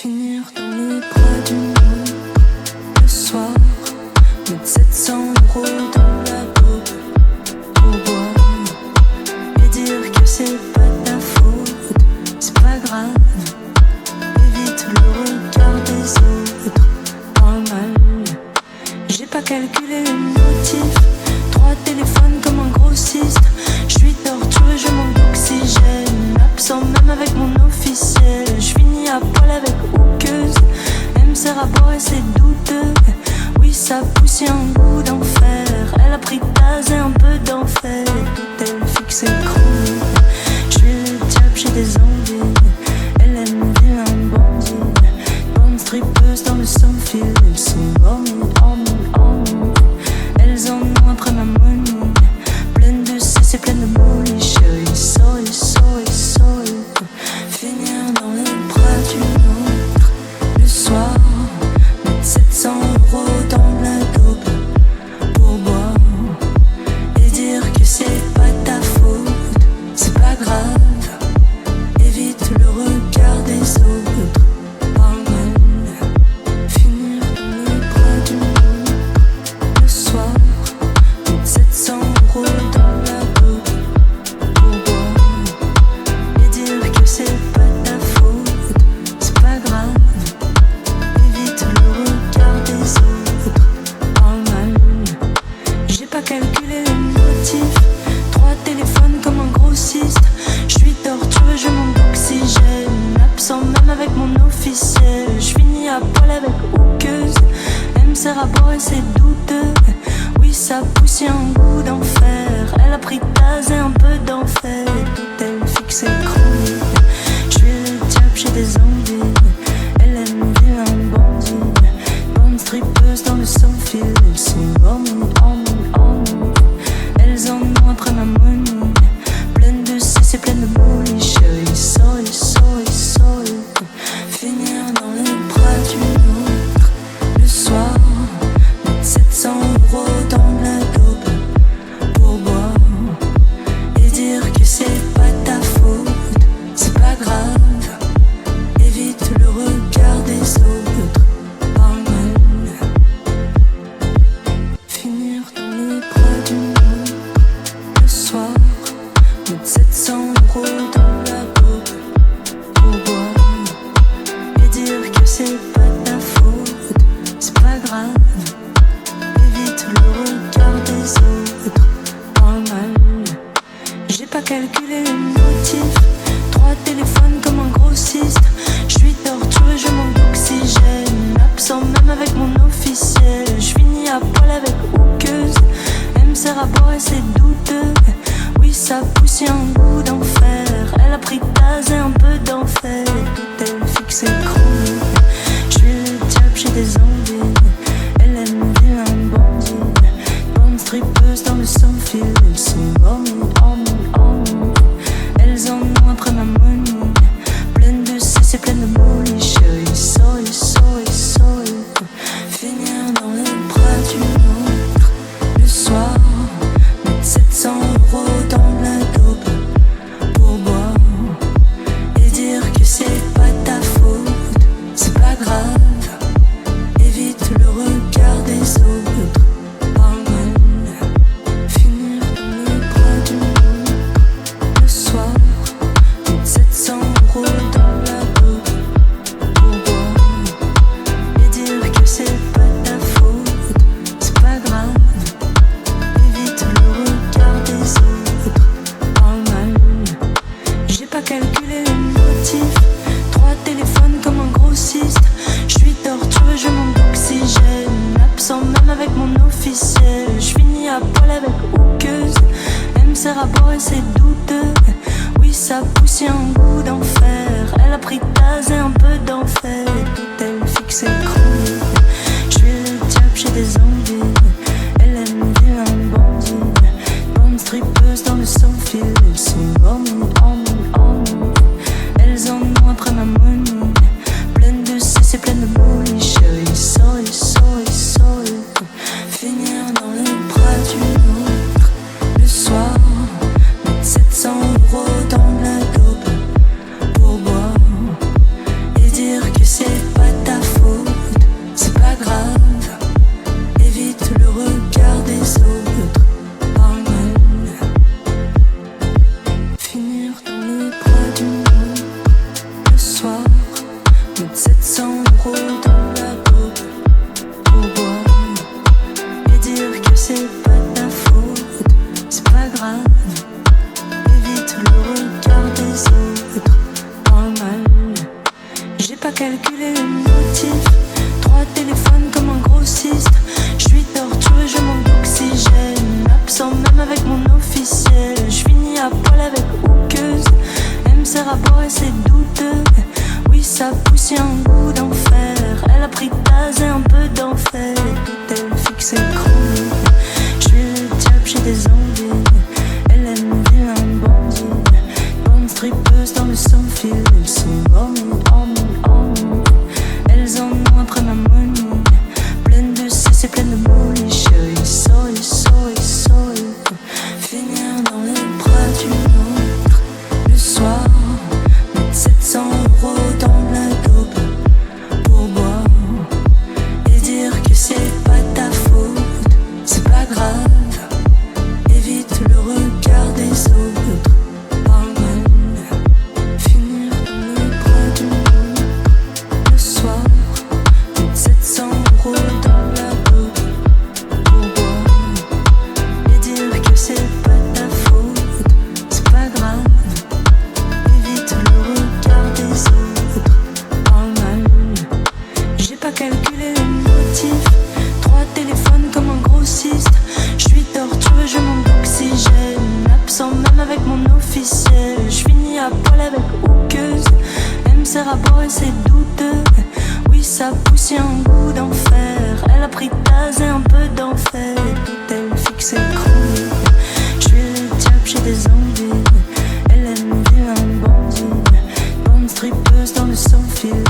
Finir dans les bras d'une autre le soir, mettre 700 € dans la boue pour boire et dire que c'est pas ta faute, c'est pas grave. Évite le regard des autres dans le mal. J'ai pas calculé les motifs, 3 téléphones comme un grossiste. Je suis torturé, je manque d'oxygène, absent même avec mon officiel. Je finis à poil avec houqueuse, elle me sert à boire et c'est douteux. Oui, ça pousse, y'a un goût d'enfer. Elle a pris Taz et un peu d'enfer. Tout elle fixe et chronique. Je suis le diable, j'ai des envies. Elle aime vilain bandit. Bonne strippeuse dans le sans-fil. Elles sont horny, horny. Elles en ont après ma money. Pleine de cesse et pleine de molly. Chérie, sorry, sorry, sorry. Finir dans les bras d'une autre le soir, mettre 700 € dans la dope pour boire et dire que c'est pas ta faute, c'est pas grave. Évite le regard des autres, parle mal. Finir dans les bras d'une autre le soir, mettre 700 € dans la dope pour boire et dire que c'est pas ta faute, c'est pas grave. Évite le regard des autres, parle mal. J'ai pas calculé les motifs, 3 téléphones comme un grossiste. Je suis torturé, je manque d'oxygène, absent même avec mon officiel. Je finis à poil avec houqueuse, elle me sert à boire et c'est douteux. Oui, ça pousse, y'a un goût d'enfer. Elle a pris Taz et un peu d'enfer. Tout elle fixe et chronique. Je suis le diable, j'ai des envies. Elle aime vilain bandit. Bonne strippeuse dans le sans-fil. Elles sont horny, horny. Elles en ont après ma money. Pleine de cesse et pleine de molly. Chérie, sorry, sorry, sorry. Finir dans les bras d'une autre le soir, mettre 700 € dans la dope pour boire et dire que c'est pas ta faute, c'est pas grave. Évite le regard des autres, parle mal. Finir dans les bras d'une autre le soir, mettre 700 € dans la dope pour boire et dire que c'est pas ta faute, c'est pas grave. Évite le regard des autres, parle mal. J'ai pas calculé les motifs, 3 téléphones comme un grossiste. Je suis torturé, je manque d'oxygène, absent même avec mon officiel. Je finis à poil avec houqueuse, elle me sert à boire et c'est douteux. Oui, ça pousse, y'a un goût d'enfer. Elle a pris Taz et un peu d'enfer. Tout elle fixe et chronique. Je suis le diable, j'ai des envies. Elle aime vilain bandit. Bonne strippeuse dans le sans-fil. Elles sont horny, horny. Elles en ont après ma money. Pleine de cesse et pleine de molly. Chérie, sorry, sorry, sorry. Finir dans les bras d'une autre le soir, mettre 700 € dans la dope pour boire et dire que c'est pas ta faute, c'est pas grave. Évite le regard des autres, parle mal. Finir dans les bras d'une autre le soir, mettre 700 € dans la dope pour boire Mettre 700 € dans la coupe pour boire et dire que c'est pas ta faute. C'est pas grave, évite le regard des autres. Dans le mal, j'ai pas calculé le motif. 3 téléphones comme un grossiste. Je suis torturé, je manque d'oxygène. Absent même avec mon officiel. Je finis à poil avec hookeuse. Elle me sert à boire et c'est douteux. Oui, ça pousse, y'a un goût d'enfer. Elle a pris Taz et un peu d'enfer. Tout elle fixe et chronique. Je suis le diable, j'ai des envies. Elle aime vilain bandit. Bonne strippeuse dans le sans-fil. Elles sont horny, horny, horny. Elles en ont après ma money. Pleine de cesse et pleine de molly. Chérie, sorry, sorry, sorry. Finir dans les bras d'une autre le soir. Mettre 700 € dans la coupe pour boire et dire que c'est pas ta faute. C'est pas grave, évite le regard des autres. Parle mal, finir dans les bras d'une autre le soir. Mettre 700 € dans la coupe pour boire et dire que c'est pas ta faute. C'est pas grave, évite le regard des autres. Parle mal, j'ai pas calculé le motif. 3 téléphones comme un grossiste. Je suis torturé, je manque d'oxygène. Absent même avec mon officiel. Je finis à poil avec hookeuse. Elle me sert à boire et c'est douteux. Oui, ça pousse, y'a un goût d'enfer. Elle a pris Taz et un peu d'enfer. Tout elle fixe et chronique. Je suis le diable, j'ai des envies. Elle aime vilain bandit. Bonne strippeuse dans le sans-fil.